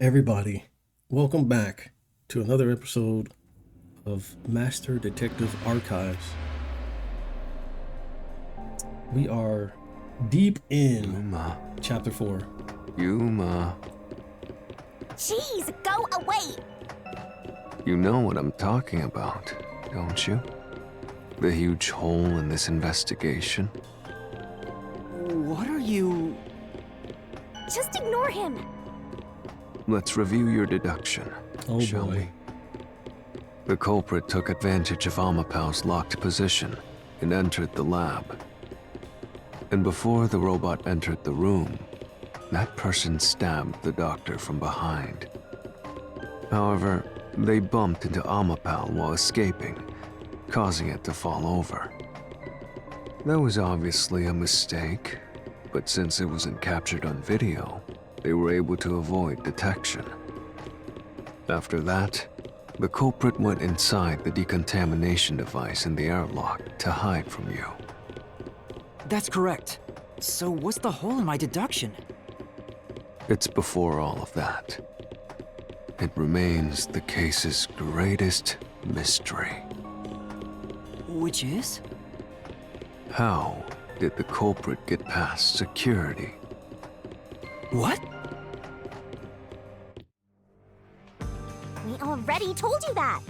Everybody, welcome back to another episode of Master Detective Archives. We are deep in Yuma. Chapter 4. Yuma. Jeez, go away! You know what I'm talking about, don't you? The huge hole in this investigation. What are you... Just ignore him. Let's review your deduction, shall boy. we? The culprit took advantage of Amapau's locked position and entered the lab. And before the robot entered the room, that person stabbed the doctor from behind. However, they bumped into Amapau while escaping, causing it to fall over. That was obviously a mistake, but since it wasn't captured on video, they were able to avoid detection. After that, the culprit went inside the decontamination device in the airlock to hide from you. That's correct. So what's the hole in my deduction? It's before all of that. It remains the case's greatest mystery. Which is? How did the culprit get past security? What? We already told you that.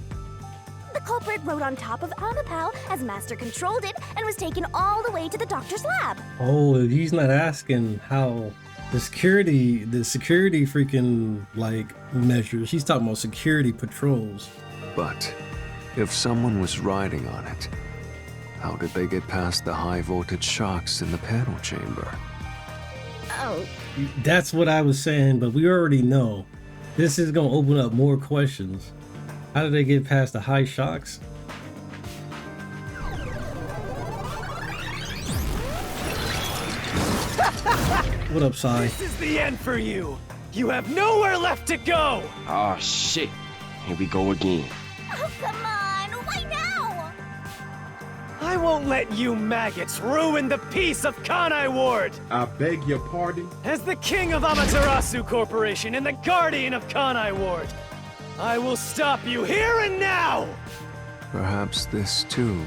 The culprit rode on top of Amapau as Master controlled it and was taken all the way to the doctor's lab. Oh, he's not asking how the security freaking measures. He's talking about security patrols. But if someone was riding on it, how did they get past the high voltage shocks in the panel chamber? Oh, That's what I was saying, but we already know. This is gonna open up more questions. How did they get past the high shocks? What up, Sai? This is the end for you! You have nowhere left to go! Oh shit. Here we go again. oh, come on! Why now? I won't let you maggots ruin the peace of Kanai Ward! I beg your pardon? As the king of Amaterasu Corporation and the guardian of Kanai Ward, I will stop you here and now! Perhaps this too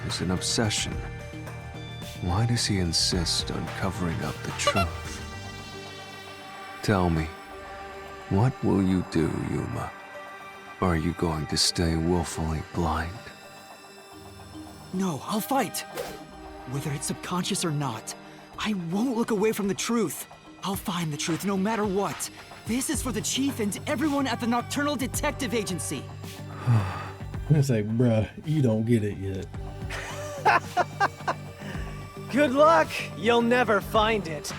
is an obsession. Why does he insist on covering up the truth? Tell me, what will you do, Yuma? Are you going to stay willfully blind? No, I'll fight. Whether it's subconscious or not, I won't look away from the truth. I'll find the truth no matter what. This is for the chief and everyone at the Nocturnal Detective Agency. It's like, bruh, you don't get it yet. Good luck! You'll never find it.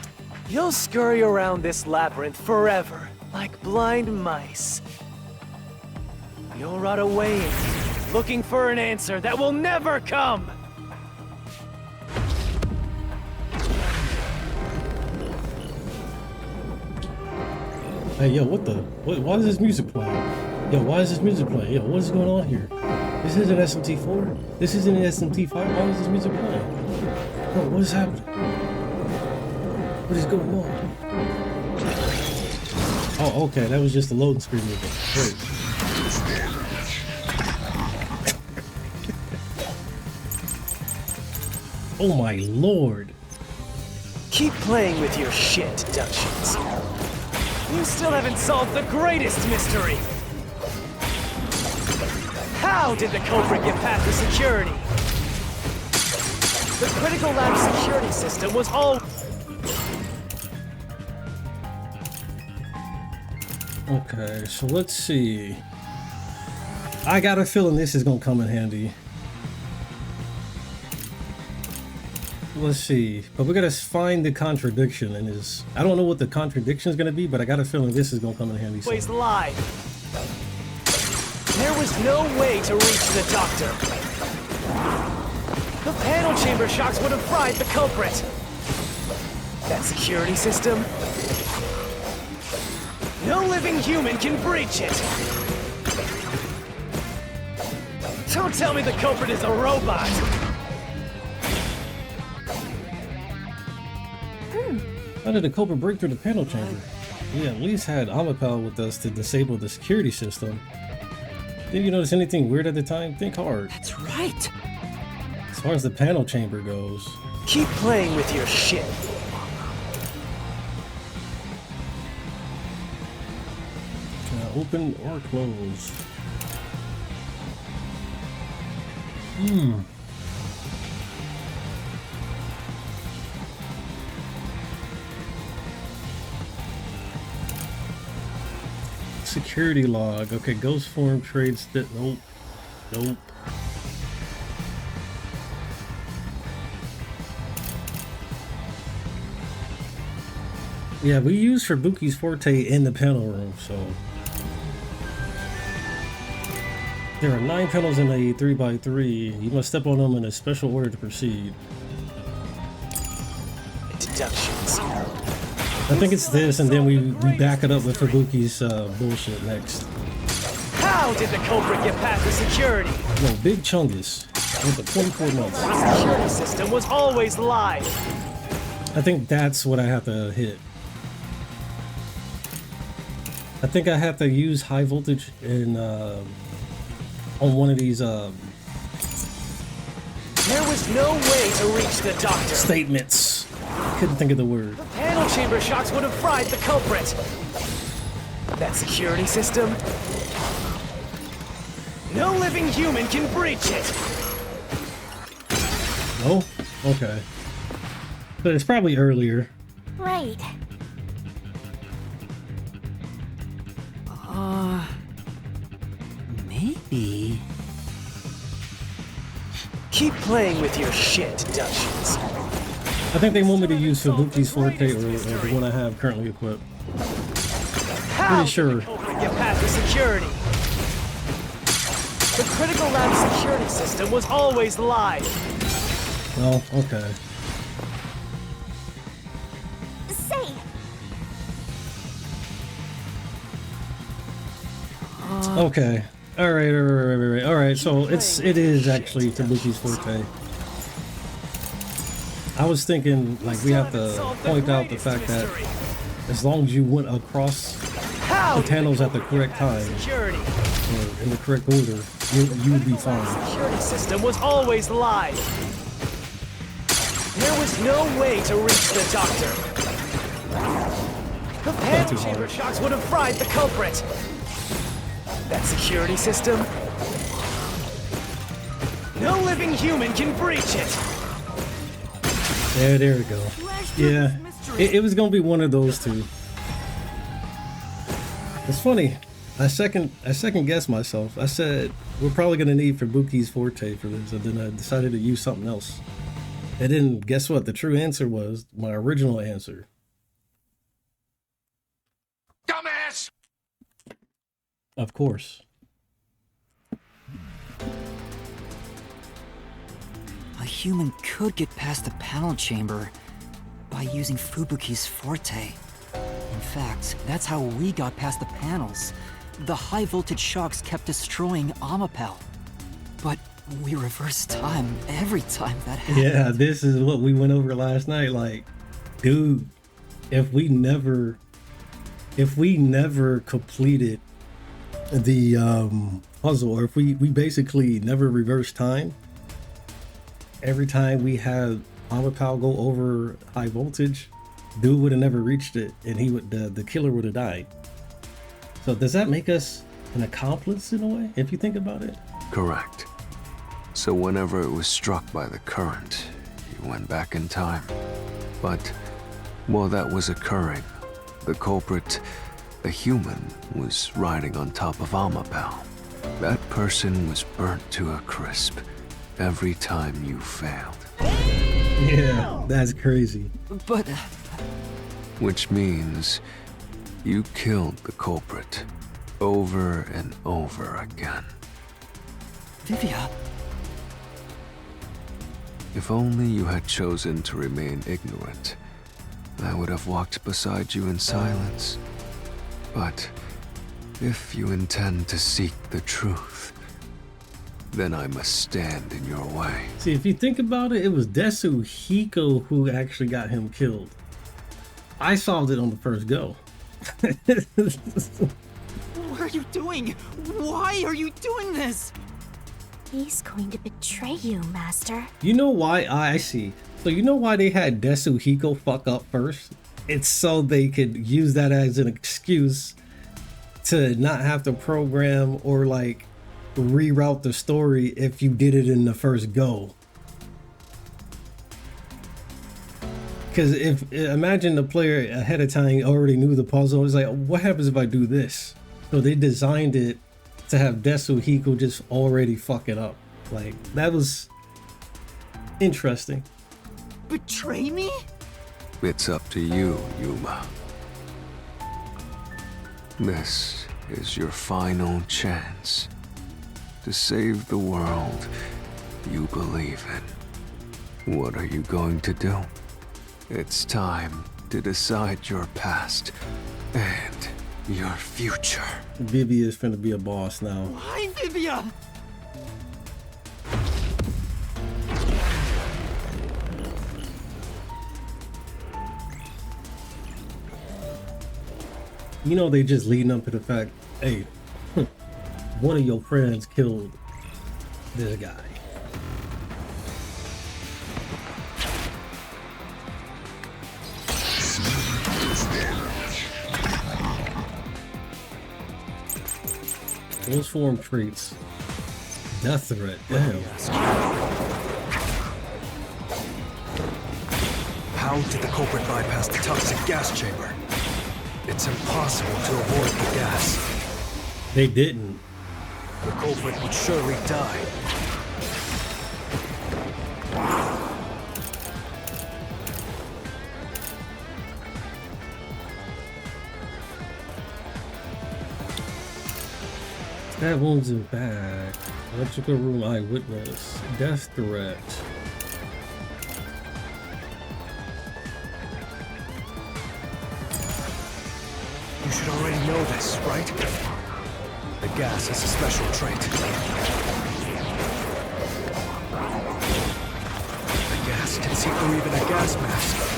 You'll scurry around this labyrinth forever, like blind mice. You'll rot away in it, looking for an answer that will never come! Hey, yo, why is this music playing? Yo, why is this music playing? Yo, what is going on here? This isn't SMT4. This isn't SMT5. Why is this music playing? Bro, what is happening? What is going on? Oh, okay, that was just the loading screen moving. Great. Oh my lord. Keep playing with your shit deductions. You still haven't solved the greatest mystery! How did the culprit get past the security? The critical lab security system was all... Okay, so let's see. I got a feeling this is gonna come in handy. Let's see, but we gotta find the contradiction in his. I don't know what the contradiction is gonna be, but I got a feeling this is gonna come in handy. always lied. There was no way to reach the doctor. The panel chamber shocks would have fried the culprit. That security system? No living human can breach it. Don't tell me the culprit is a robot. How did the culprit break through the panel chamber? We at least had Amapal with us to disable the security system. Didn't you notice anything weird at the time? Think hard. That's right. As far as the panel chamber goes. Keep playing with your shit. Can I open or close? Security log. Okay, ghost form trades that. Nope. Nope. Yeah, we used Fubuki's Forte in the panel room, so. There are 9 panels in a 3x3. You must step on them in a special order to proceed. Deductions. I think it's this, and then we back it up with Fubuki's bullshit next. How did the culprit get past the security? No, Big Chungus with the 24 months. The security system was always live. I think that's what I have to hit. I think I have to use high voltage in on one of these There was no way to reach the doctor. statements. Couldn't think of the word. Panel chamber shocks would have fried the culprit. That security system? No living human can breach it. No? Okay. But it's probably earlier. Right. Maybe. Keep playing with your shit, Deductions. I think they want me to use Fubuki's Forte or the one I have currently equipped. How Pretty sure. did the culprit get past the security? The critical lab security system was always live. Oh, okay. Say, Okay. All right. So it is actually Fubuki's Forte. I was thinking like we have to point out the fact that as long as you went across How the panels at the correct time security? or in the correct order, you would be fine. Security system was always live. There was no way to reach the doctor. The too panel chamber hard. shocks would have fried the culprit. That security system? No living human can breach it. There we go. Yeah, it was gonna be one of those two. It's funny. I second guessed myself. I said we're probably gonna need Fubuki's Forte for this, and then I decided to use something else. And then guess what? The true answer was my original answer. Dumbass! Of course. A human could get past the panel chamber by using Fubuki's Forte. In fact, that's how we got past the panels. The high voltage shocks kept destroying Amapel. But we reversed time every time that happened. Yeah, this is what we went over last night. Like, dude, if we never completed the puzzle, or if we basically never reversed time, every time we had Amapal go over high voltage, dude would have never reached it, and he would the killer would have died. So does that make us an accomplice in a way, if you think about it? Correct. So whenever it was struck by the current, you went back in time. But while that was occurring, the culprit, the human, was riding on top of Amapal. That person was burnt to a crisp every time you failed. Yeah, that's crazy. But Which means you killed the culprit over and over again. Vivia, If only you had chosen to remain ignorant, I would have walked beside you in silence. But if you intend to seek the truth, then I must stand in your way. See, if you think about it, it was Desu Hiko who actually got him killed. I solved it on the first go. What are you doing? Why are you doing this? He's going to betray you, Master. You know why? I see. So you know why they had Desuhiko fuck up first? It's so they could use that as an excuse to not have to program or like reroute the story if you did it in the first go. Because if imagine the player ahead of time already knew the puzzle, it's like, what happens if I do this? So they designed it to have Desuhiko just already fuck it up. Like, that was interesting. Betray me? It's up to you, Yuma. This is your final chance to save the world you believe in. What are you going to do? It's time to decide your past and your future. Vivi is finna be a boss now. Why, Vivia? You know they just leading up to the fact, hey, one of your friends killed this guy. Those form traits. Death threat. Damn. How did the culprit bypass the toxic gas chamber? It's impossible to avoid the gas. They didn't. The culprit would surely die. Stab wounds in back. Electrical room eyewitness. Death threat. You should already know this, right? The gas is a special trait. The gas can see through even a gas mask.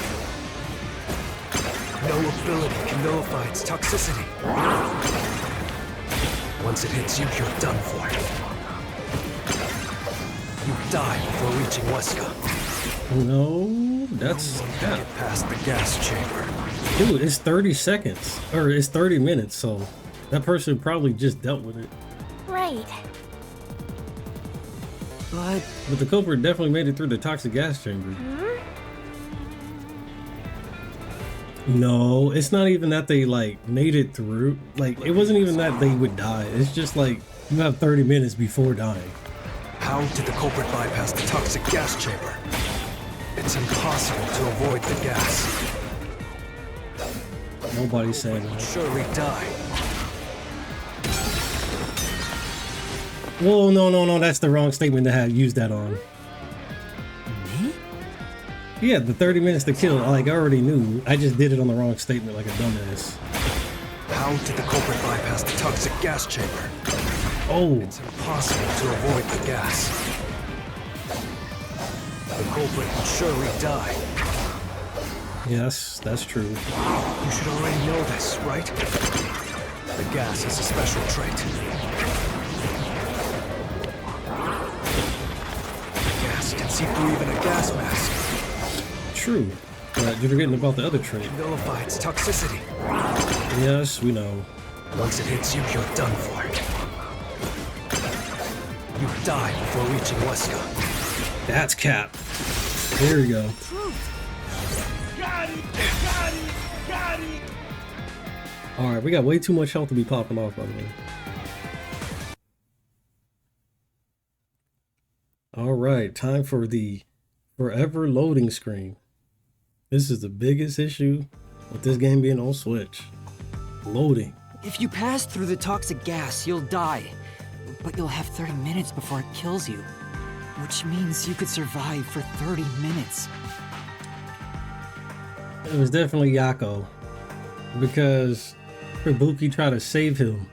No ability can nullify its toxicity. Once it hits you, you're done for. You die before reaching Weska. No, that's yeah. Get past the gas chamber. Dude, it's 30 seconds. Or it's 30 minutes, so that person probably just dealt with it. Right. But But the culprit definitely made it through the toxic gas chamber. No, it's not even that they like made it through. Like, it wasn't even that they would die. It's just like you have 30 minutes before dying. How did the culprit bypass the toxic gas chamber? It's impossible to avoid the gas. Nobody's saying that. Surely die. Whoa, no, that's the wrong statement to have used that on. me? Yeah, the 30 minutes to kill, like I already knew. I just did it on the wrong statement like a dumbass. How did the culprit bypass the toxic gas chamber? Oh, It's impossible to avoid the gas. The culprit will surely die. yes, that's true. You should already know this, right? The gas is a special trait. The gas can see through even a gas mask. True. But you're forgetting about the other trait. Nullify its toxicity. Yes, we know. Once it hits you, you're done for. You die before reaching Weska. That's Cap. There we go. Alright, we got way too much health to be popping off, by the way. Alright, time for the forever loading screen. This is the biggest issue with this game being on Switch. Loading. If you pass through the toxic gas, you'll die. But you'll have 30 minutes before it kills you. Which means you could survive for 30 minutes. It was definitely Yako. Because Ibuki tried to save him.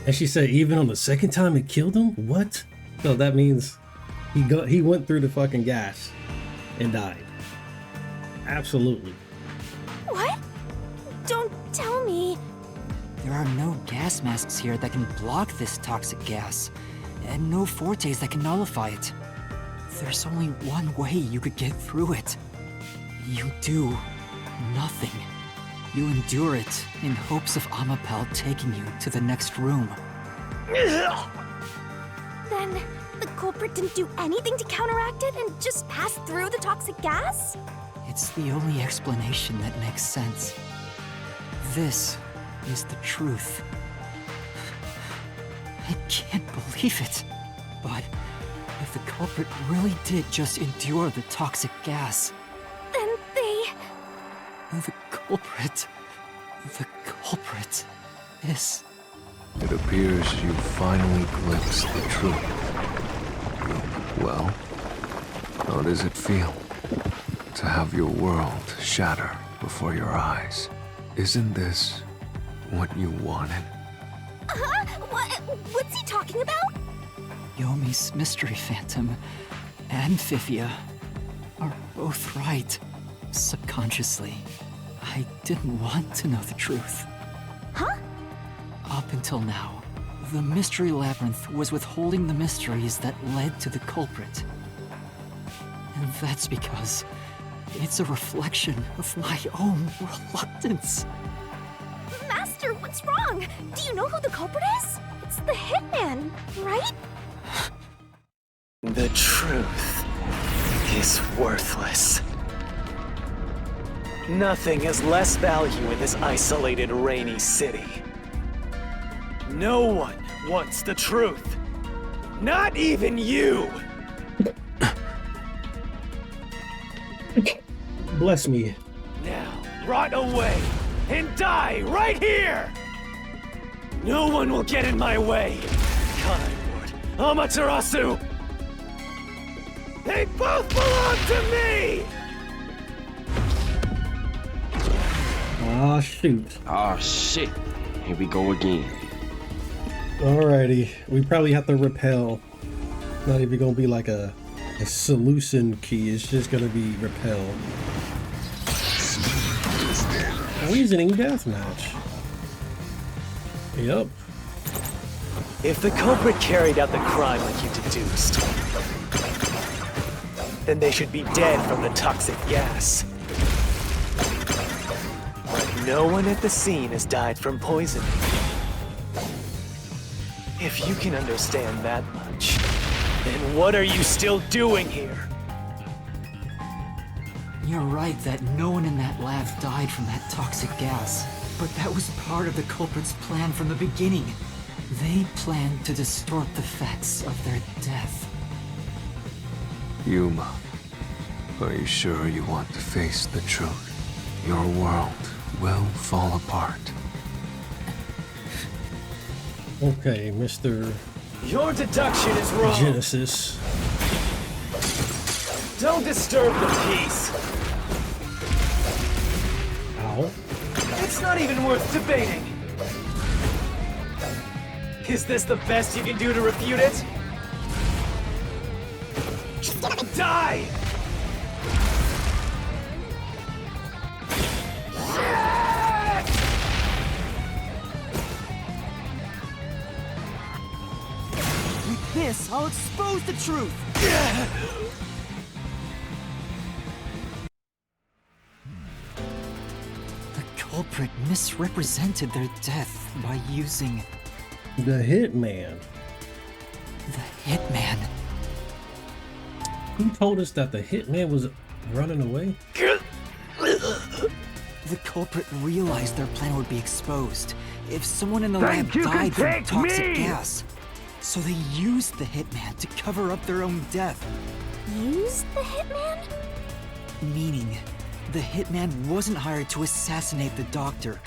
And she said even on the second time it killed him? What? So that means he went through the fucking gas and died. Absolutely. What? Don't tell me There are no gas masks here that can block this toxic gas, and no fortes that can nullify it. There's only one way you could get through it. You do nothing. You endure it in hopes of Amapel taking you to the next room. Then the culprit didn't do anything to counteract it and just passed through the toxic gas? It's the only explanation that makes sense. This is the truth. I can't believe it. But if the culprit really did just endure the toxic gas, Then they... the culprit is... It appears you finally glimpsed the truth. Well, how does it feel to have your world shatter before your eyes? Isn't this what you wanted? Huh? What's he talking about? Yomi's Mystery Phantom and Fifia are both right. Subconsciously, I didn't want to know the truth. Huh? Up until now, the Mystery Labyrinth was withholding the mysteries that led to the culprit. And that's because it's a reflection of my own reluctance. Master, what's wrong? Do you know who the culprit is? It's the hitman, right? The truth is worthless. Nothing has less value in this isolated, rainy city. No one wants the truth. Not even you! Bless me. Now, rot away and die right here! No one will get in my way! Kai Lord, Amaterasu! They both belong to me! Ah, shoot. Oh shit. Here we go again. Alrighty. We probably have to repel. Not even gonna be like a solution key. It's just gonna be repel. Poisoning deathmatch. Yep. If the culprit carried out the crime like you deduced, then they should be dead from the toxic gas. But no one at the scene has died from poisoning. If you can understand that much, then what are you still doing here? You're right that no one in that lab died from that toxic gas. But that was part of the culprit's plan from the beginning. They planned to distort the facts of their death. Yuma, are you sure you want to face the truth? Your world will fall apart. Okay, Mr. Your deduction is wrong. Genesis. Don't disturb the peace. Ow. It's not even worth debating. Is this the best you can do to refute it? Die! Shit! With this, I'll expose the truth! The culprit misrepresented their death by using The Hitman. the hitman. Who told us that the Hitman was running away? The culprit realized their plan would be exposed if someone in the lab died from toxic gas. So they used the hitman to cover up their own death. Use the hitman? Meaning, the hitman wasn't hired to assassinate the doctor.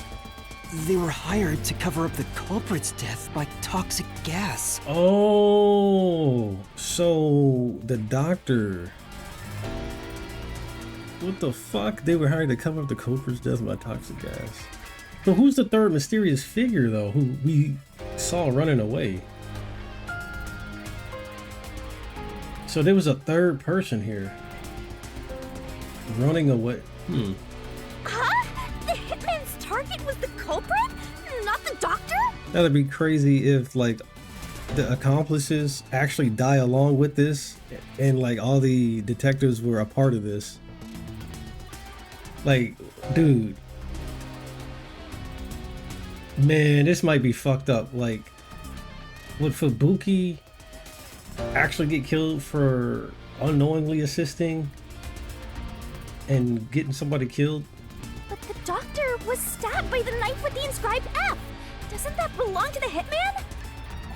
They were hired to cover up the culprit's death by toxic gas. Oh, so the doctor. What the fuck? They were hired to cover up the culprit's death by toxic gas. So who's the third mysterious figure though, who we saw running away? So there was a third person here. Running away. Huh? The hitman's target was the culprit? Not the doctor? doctor? That'd be crazy if like the accomplices actually die along with this, and like all the detectives were a part of this. Like, dude, man, this might be fucked up. Like, would Fubuki actually get killed for unknowingly assisting and getting somebody killed? But the doctor was stabbed by the knife with the inscribed F. Doesn't that belong to the hitman?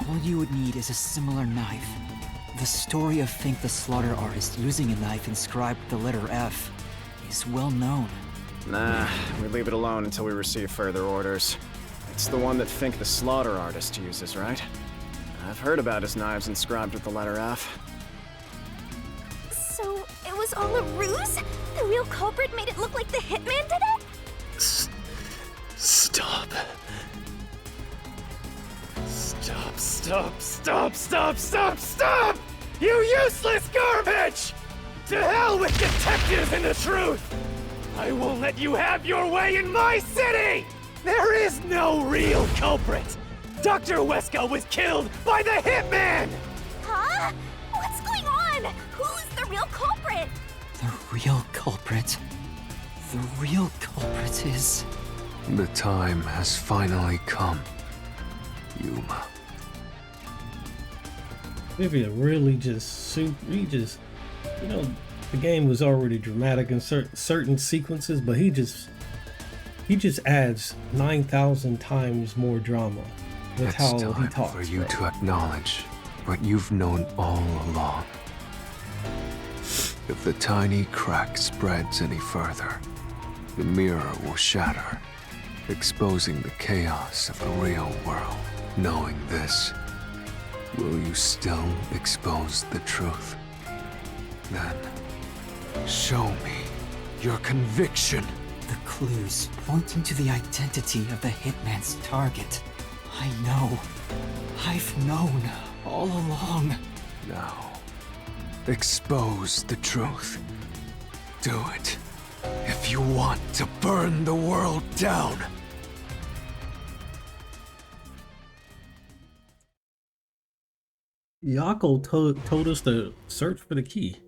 All you would need is a similar knife. The story of Fink the Slaughter Artist using a knife inscribed with the letter F is well known. Nah, we leave it alone until we receive further orders. It's the one that Fink the Slaughter Artist uses, right? I've heard about his knives inscribed with the letter F. So it was all a ruse? The real culprit made it look like the hitman did it? Stop. Stop! You useless garbage! To hell with detectives and the truth! I won't let you have your way in my city! There is no real culprit! Dr. Weska was killed by the hitman! Huh? What's going on? Who's the real culprit? The real culprit. The real culprit is... The time has finally come, Yuma. Maybe it really just you know, the game was already dramatic in certain sequences, but he just adds 9,000 times more drama with It's how he time talks. for you bro. to acknowledge what you've known all along. If the tiny crack spreads any further, the mirror will shatter, exposing the chaos of the real world. Knowing this, will you still expose the truth? Then, show me your conviction. The clues pointing to the identity of the hitman's target. I know. I've known all along. Now, expose the truth. Do it. If you want to burn the world down. Yako told us to search for the key.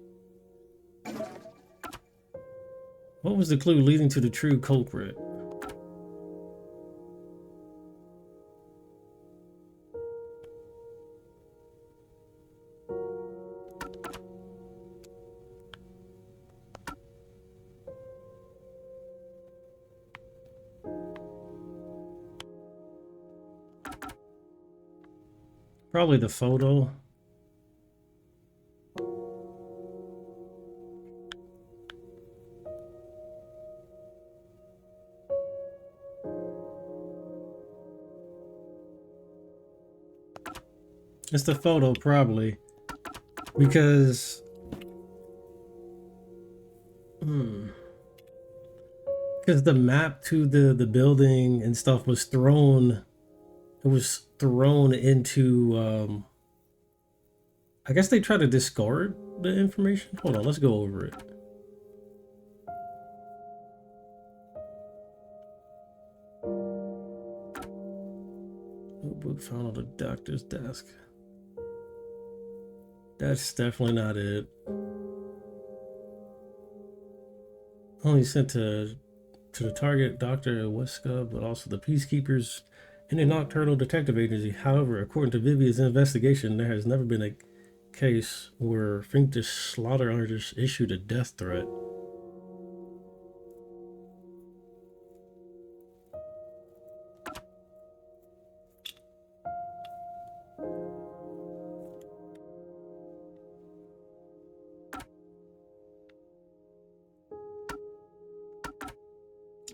What was the clue leading to the true culprit? Probably the photo. It's the photo, probably. Because... Because the map to the building and stuff was thrown... It was thrown into... I guess they tried to discard the information? Hold on, let's go over it. Notebook found on the doctor's desk. That's definitely not it. Only sent to the target, Dr. Weska, but also the Peacekeepers and the Nocturnal Detective Agency. However, according to Vivian's investigation, there has never been a case where Fink the Slaughter Artist issued a death threat.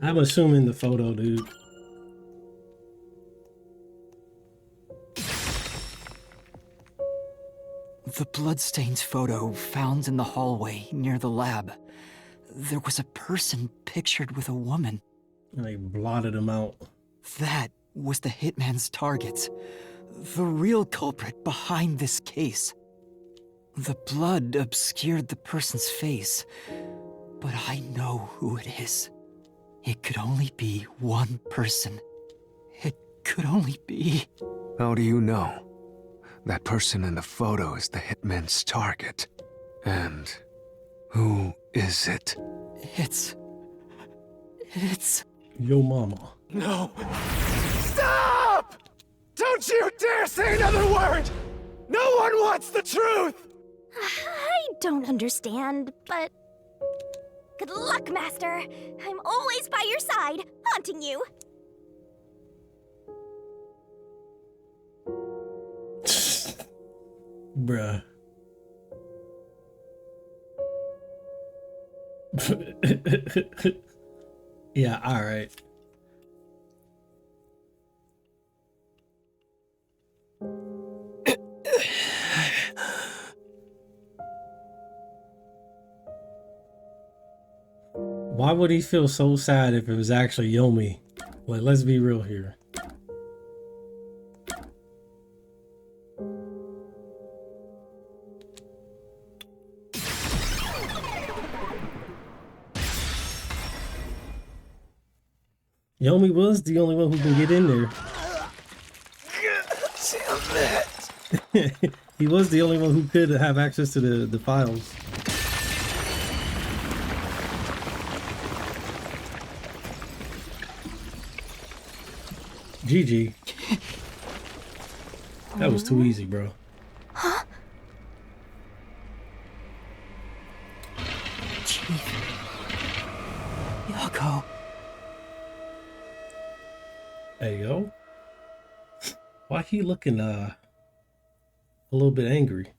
I'm assuming the photo, dude. The bloodstained photo found in the hallway near the lab. There was a person pictured with a woman. And they blotted him out. That was the hitman's target. The real culprit behind this case. The blood obscured the person's face, but I know who it is. It could only be one person. It could only be... How do you know? That person in the photo is the hitman's target. And who is it? It's... Yo mama. No. Stop! Don't you dare say another word! No one wants the truth! I don't understand, but... Good luck, Master! I'm always by your side, haunting you! Bruh. Yeah, alright. Why would he feel so sad if it was actually Yomi? Like, let's be real here. Yomi was the only one who can get in there. He was the only one who could have access to the files. GG. That was too easy, bro. Huh? Chief. Yako. Hey, yo. Why he looking, a little bit angry?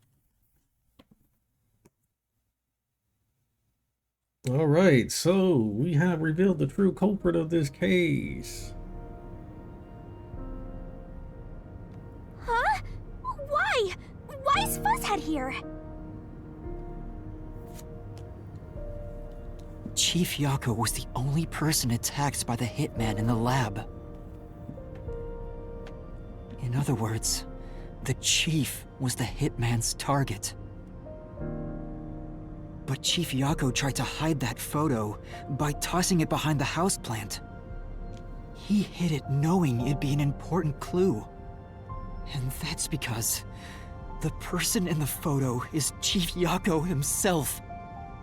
All right, so we have revealed the true culprit of this case. Huh? Why? Why is Fuzzhead here? Chief Yako was the only person attacked by the hitman in the lab. In other words, the Chief was the hitman's target. But Chief Yako tried to hide that photo by tossing it behind the houseplant. He hid it knowing it'd be an important clue. And that's because the person in the photo is Chief Yako himself.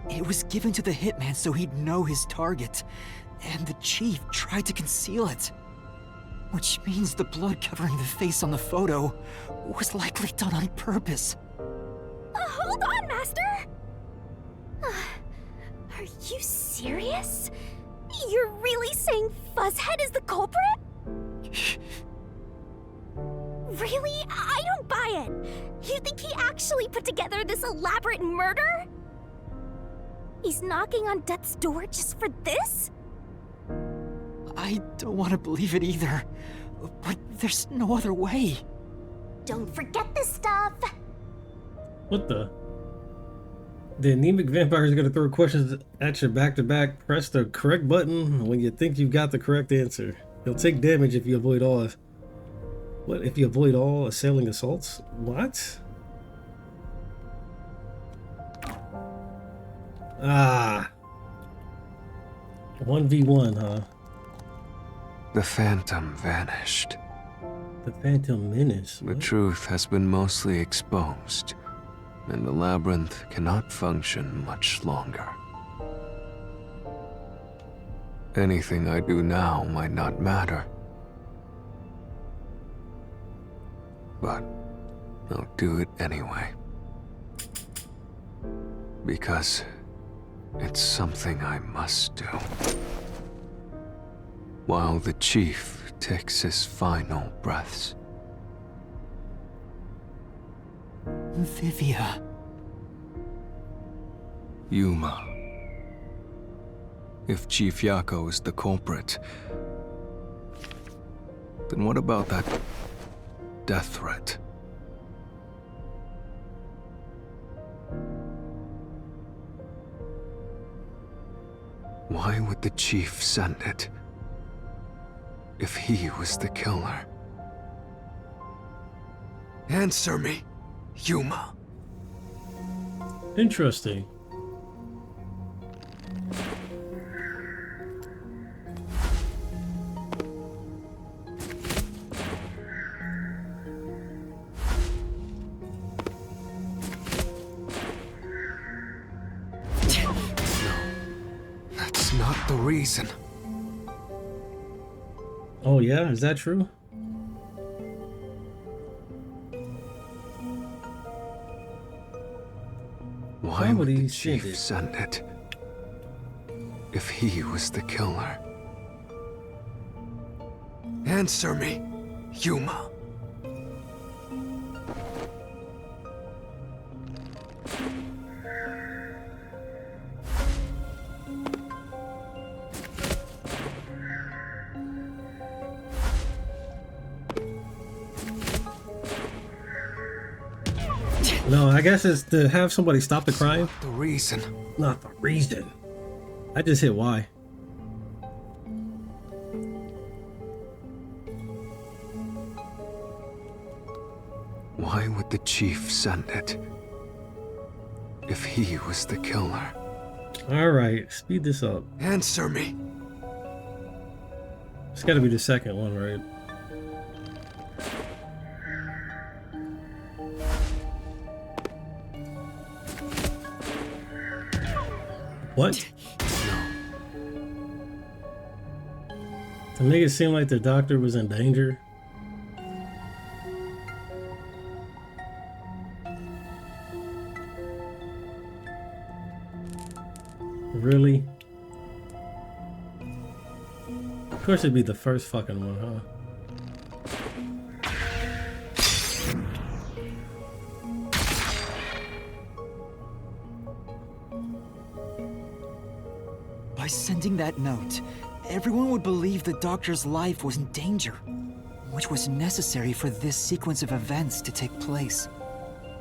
It was given to the hitman so he'd know his target, and the Chief tried to conceal it. Which means the blood covering the face on the photo was likely done on purpose. Hold on, Master! Are you serious? You're really saying Fuzzhead is the culprit? Really? I don't buy it. You think he actually put together this elaborate murder? He's knocking on death's door just for this? I don't want to believe it either, but there's no other way. Don't forget this stuff! What the? The anemic vampire is going to throw questions at you back to back. Press the correct button when you think you've got the correct answer. He'll take damage if you avoid all. What? If you avoid all assailing assaults? What? Ah. 1v1, huh? The Phantom vanished. The Phantom Menace. The What? truth has been mostly exposed, and the labyrinth cannot function much longer. Anything I do now might not matter, but I'll do it anyway. Because it's something I must do. While the Chief takes his final breaths. Vivia. Yuma. If Chief Yako is the culprit, then what about that death threat? Why would the Chief send it if he was the killer? Answer me, Yuma. Interesting. the reason. Oh yeah, is that true? Why would Somebody the sent chief it. send it? If he was the killer. Answer me, Yuma. No, I guess it's to have somebody stop the crime. The reason. Not the reason. I just hit Y. Why would the chief send it? If he was the killer. Alright, speed this up. Answer me. It's gotta be the second one, right? What? To make it seem like the doctor was in danger. Really? Of course it'd be the first fucking one, huh? By sending that note, everyone would believe the doctor's life was in danger, which was necessary for this sequence of events to take place.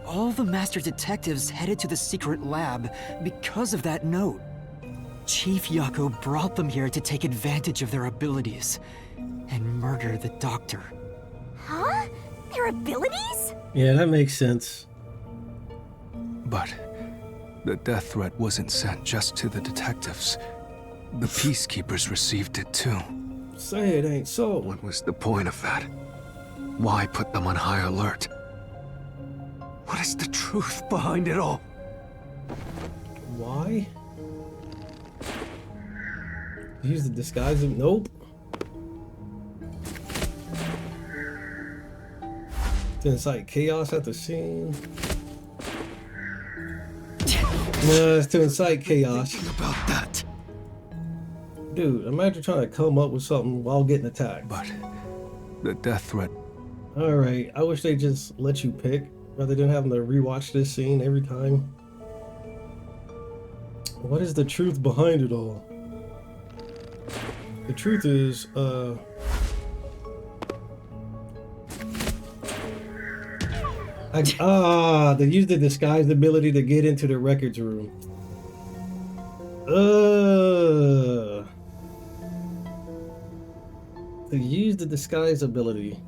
All the master detectives headed to the secret lab because of that note. Chief Yako brought them here to take advantage of their abilities and murder the doctor. Huh? Their abilities? Yeah, that makes sense. But the death threat wasn't sent just to the detectives. The peacekeepers received it too. Say it ain't so. What was the point of that? Why put them on high alert? What is the truth behind it all? Why? Use the disguise of nope. To incite chaos at the scene. No, it's to incite chaos. Thinking about that. Dude, imagine trying to come up with something while getting attacked. But the death threat. Alright, I wish they just let you pick rather than having to rewatch this scene every time. What is the truth behind it all? The truth is, they used the disguised ability to get into the records room. They used the disguise ability.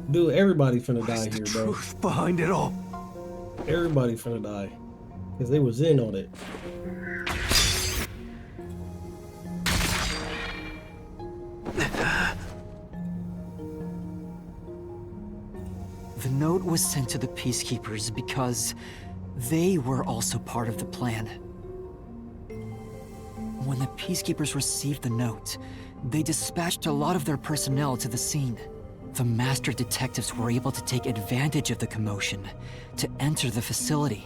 Dude, everybody finna What die is here, the bro. truth behind it all? Everybody finna die. Because they was in on it. The note was sent to the peacekeepers because they were also part of the plan. When the peacekeepers received the note, they dispatched a lot of their personnel to the scene. The master detectives were able to take advantage of the commotion to enter the facility.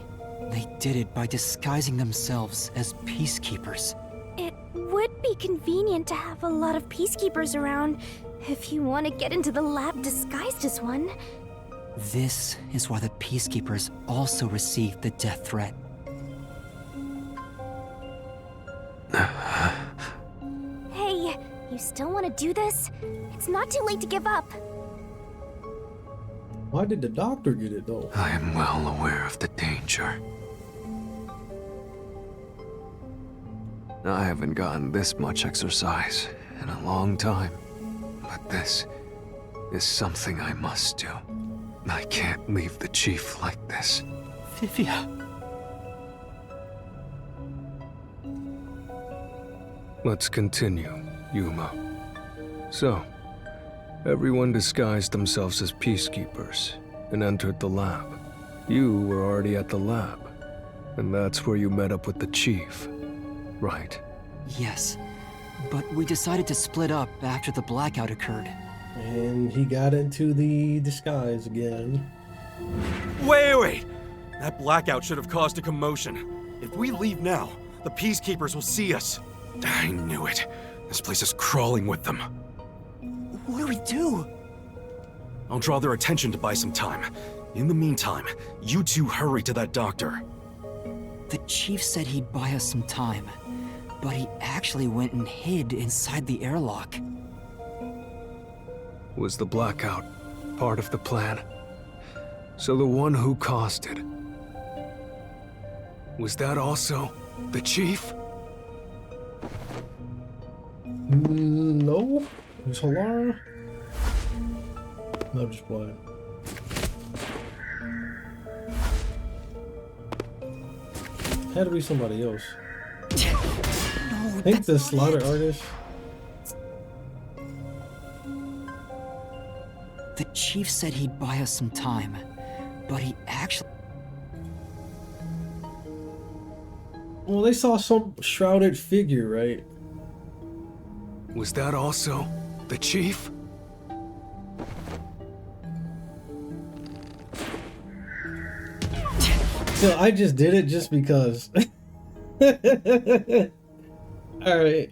They did it by disguising themselves as peacekeepers. It would be convenient to have a lot of peacekeepers around if you want to get into the lab disguised as one. This is why the peacekeepers also received the death threat. Hey, you still want to do this? It's not too late to give up. Why did the doctor get it though? I am well aware of the danger. I haven't gotten this much exercise in a long time. But this is something I must do. I can't leave the chief like this. Vivia. Let's continue, Yuma. So, everyone disguised themselves as peacekeepers and entered the lab. You were already at the lab, and that's where you met up with the chief, right? Yes. But we decided to split up after the blackout occurred. And he got into the disguise again. Wait! That blackout should have caused a commotion. If we leave now, the Peacekeepers will see us. I knew it. This place is crawling with them. What do we do? I'll draw their attention to buy some time. In the meantime, you two hurry to that doctor. The chief said he'd buy us some time, but he actually went and hid inside the airlock. Was the blackout part of the plan? So the one who caused it, was that also the chief? No. Is Halara? No, I'm just playing. Had to be somebody else. No, I think the slaughter artist. The chief said he'd buy us some time, but he actually... Well, they saw some shrouded figure, right? Was that also the chief? So I just did it just because. Alright.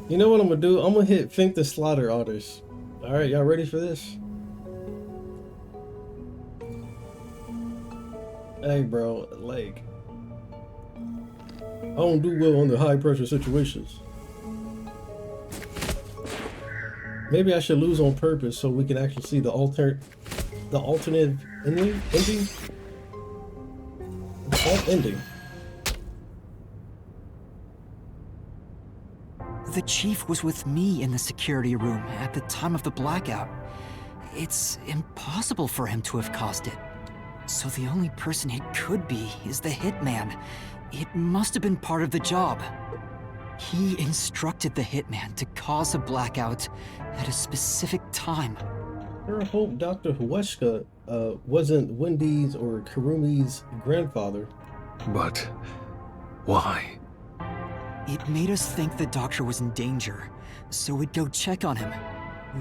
You know what I'm gonna do? I'm gonna hit Think the Slaughter Artist. Alright, y'all ready for this? Hey bro, like, I don't do well under high pressure situations. Maybe I should lose on purpose so we can actually see the alternative ending? Alt ending. The chief was with me in the security room at the time of the blackout. It's impossible for him to have caused it. So the only person it could be is the hitman. It must have been part of the job. He instructed the hitman to cause a blackout at a specific time. I hope Dr. Hueshka wasn't Wendy's or Karumi's grandfather. But why? It made us think the doctor was in danger, so we'd go check on him.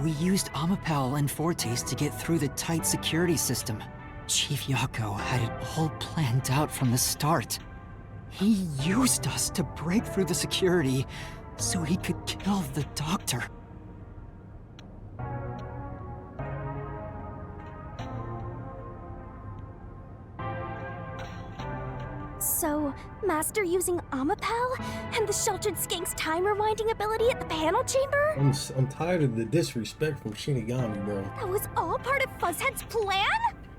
We used Amapal and Fortes to get through the tight security system. Chief Yako had it all planned out from the start. He used us to break through the security so he could kill the doctor. So, Master using Amapal and the Sheltered Skank's time rewinding ability at the panel chamber? I'm tired of the disrespect from Shinigami, bro. That was all part of Fuzzhead's plan?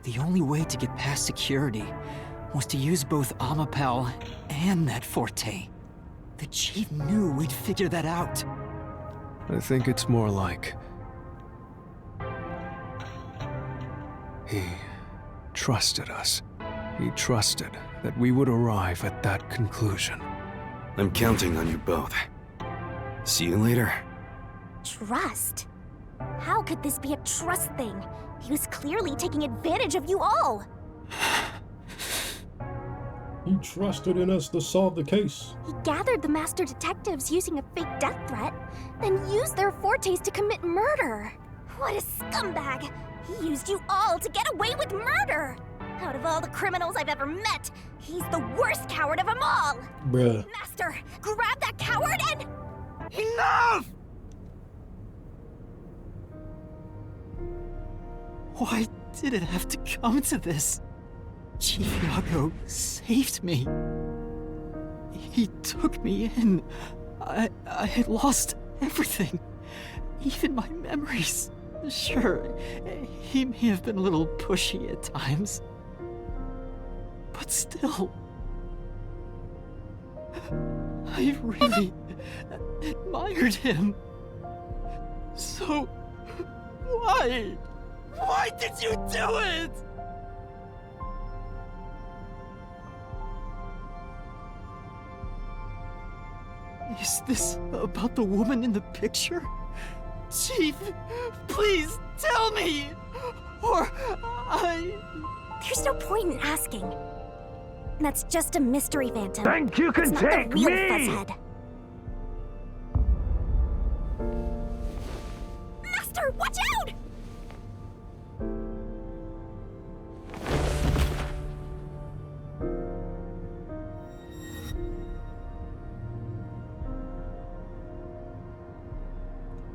The only way to get past security was to use both Amapal and that Forte. The chief knew we'd figure that out. I think it's more like he trusted us. He trusted that we would arrive at that conclusion. I'm counting on you both. See you later. Trust? How could this be a trust thing? He was clearly taking advantage of you all. He trusted in us to solve the case. He gathered the master detectives using a fake death threat, then used their Fortes to commit murder. What a scumbag! He used you all to get away with murder! Out of all the criminals I've ever met, he's the worst coward of them all! Bruh. Master, grab that coward and... Enough! Why did it have to come to this? Chief Yago saved me. He took me in. I had lost everything, even my memories. Sure, he may have been a little pushy at times, but still, I really admired him. So, why? Why did you do it? Is this about the woman in the picture? Chief, please tell me, or There's no point in asking. That's just a mystery phantom. Think you can it's not take the real me! Fuzzhead.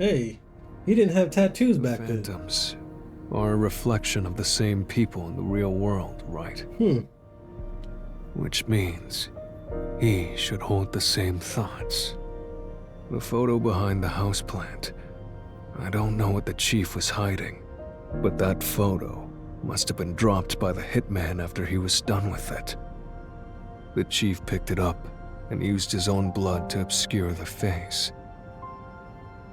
Hey, he didn't have tattoos back then. Phantoms are a reflection of the same people in the real world, right? Which means he should hold the same thoughts. The photo behind the houseplant. I don't know what the chief was hiding, but that photo must have been dropped by the hitman after he was done with it. The chief picked it up and used his own blood to obscure the face.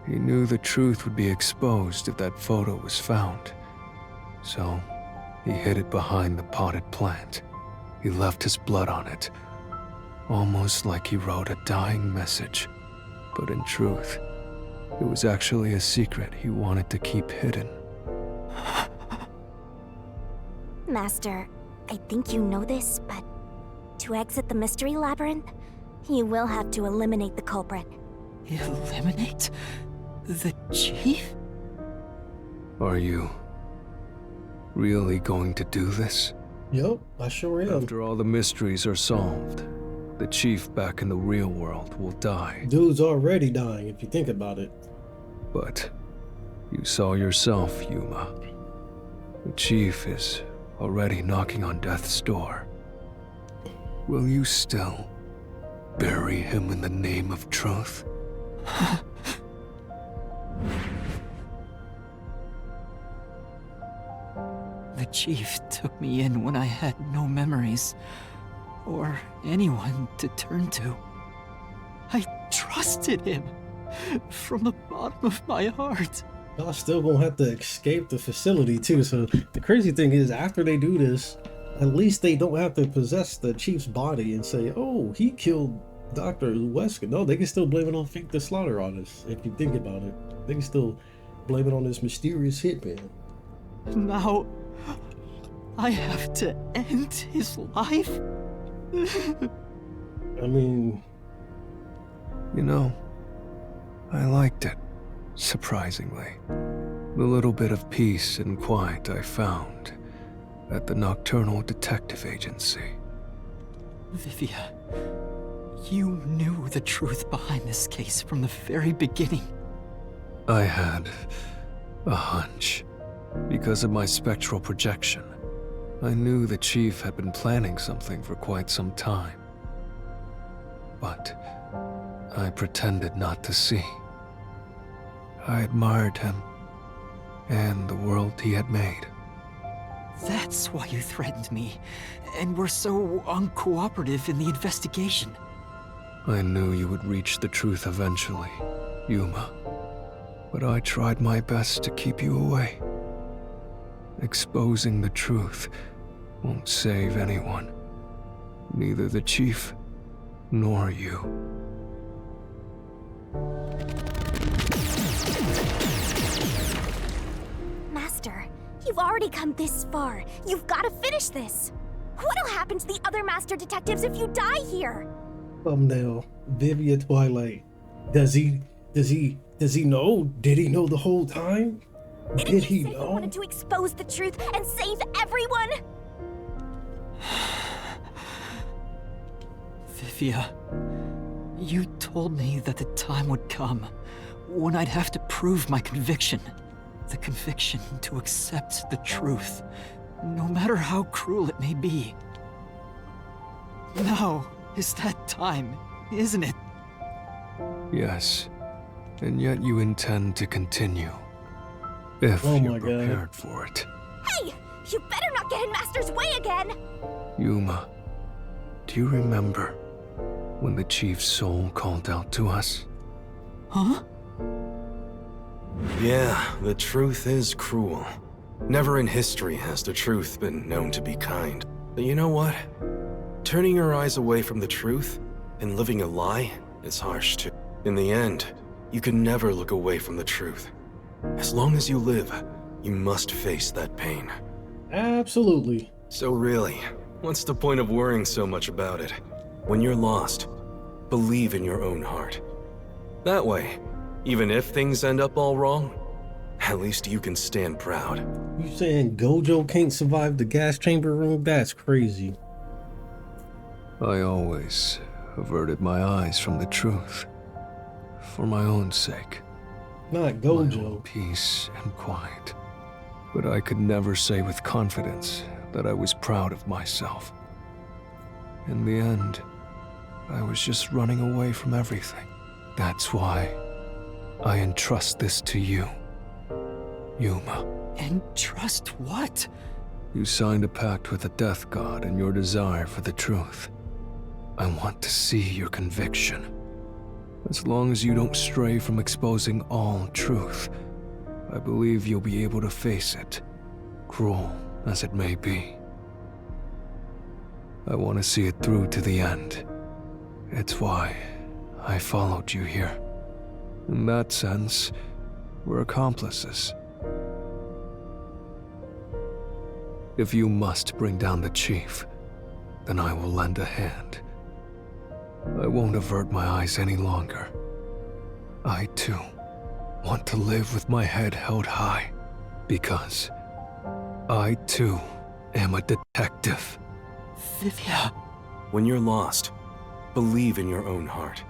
He knew the truth would be exposed if that photo was found, so he hid it behind the potted plant. He left his blood on it, almost like he wrote a dying message, but in truth, it was actually a secret he wanted to keep hidden. Master, I think you know this, but to exit the mystery labyrinth, you will have to eliminate the culprit. Eliminate? The chief? Are you really going to do this? Yup, I sure am. After all the mysteries are solved, the chief back in the real world will die. Dude's already dying if you think about it. But you saw yourself, Yuma. The chief is already knocking on death's door. Will you still bury him in the name of truth? The chief took me in when I had no memories, or anyone to turn to. I trusted him from the bottom of my heart. Y'all still gonna have to escape the facility too, so the crazy thing is, after they do this, at least they don't have to possess the chief's body and say, oh, he killed Dr. Wesker. No, they can still blame it on Fink the Slaughter Artist, if you think about it. They can still blame it on this mysterious hitman. Now, I have to end his life? I mean... You know, I liked it, surprisingly. The little bit of peace and quiet I found at the Nocturnal Detective Agency. Vivia, you knew the truth behind this case from the very beginning. I had a hunch. Because of my spectral projection, I knew the chief had been planning something for quite some time. But I pretended not to see. I admired him and the world he had made. That's why you threatened me, and were so uncooperative in the investigation. I knew you would reach the truth eventually, Yuma. But I tried my best to keep you away. Exposing the truth won't save anyone. Neither the chief nor you. Master, you've already come this far. You've got to finish this. What'll happen to the other master detectives if you die here? Thumbnail, Vivia Twilight. Does he know? Did he know the whole time? Did he say know? He wanted to expose the truth and save everyone? Vivia, you told me that the time would come when I'd have to prove my conviction. The conviction to accept the truth, no matter how cruel it may be. Now is that time, isn't it? Yes, and yet you intend to continue. If Oh my you're God. prepared for it. Hey! You better not get in Master's way again! Yuma, do you remember when the chief's soul called out to us? Huh? Yeah, the truth is cruel. Never in history has the truth been known to be kind. But you know what? Turning your eyes away from the truth and living a lie is harsh too. In the end, you can never look away from the truth. As long as you live, you must face that pain. Absolutely. So really, what's the point of worrying so much about it? When you're lost, believe in your own heart. That way, even if things end up all wrong, at least you can stand proud. You saying Gojo can't survive the gas chamber room? That's crazy. I always averted my eyes from the truth. For my own sake. Not my Gojo. own peace and quiet. But I could never say with confidence that I was proud of myself. In the end, I was just running away from everything. That's why I entrust this to you, Yuma. And trust what? You signed a pact with the Death God and your desire for the truth. I want to see your conviction. As long as you don't stray from exposing all truth, I believe you'll be able to face it, cruel as it may be. I want to see it through to the end. It's why I followed you here. In that sense, we're accomplices. If you must bring down the chief, then I will lend a hand. I won't avert my eyes any longer. I, too, want to live with my head held high, because I, too, am a detective. Vivia. When you're lost, believe in your own heart.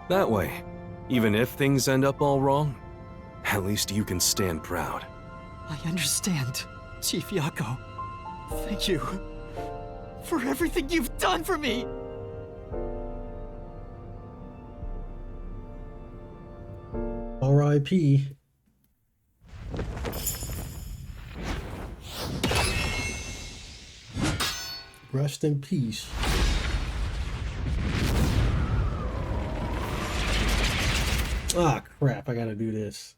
That way, even if things end up all wrong, at least you can stand proud. I understand, Chief Yako. Thank you for everything you've done for me. R.I.P. Rest in peace. Ah, crap, I gotta do this.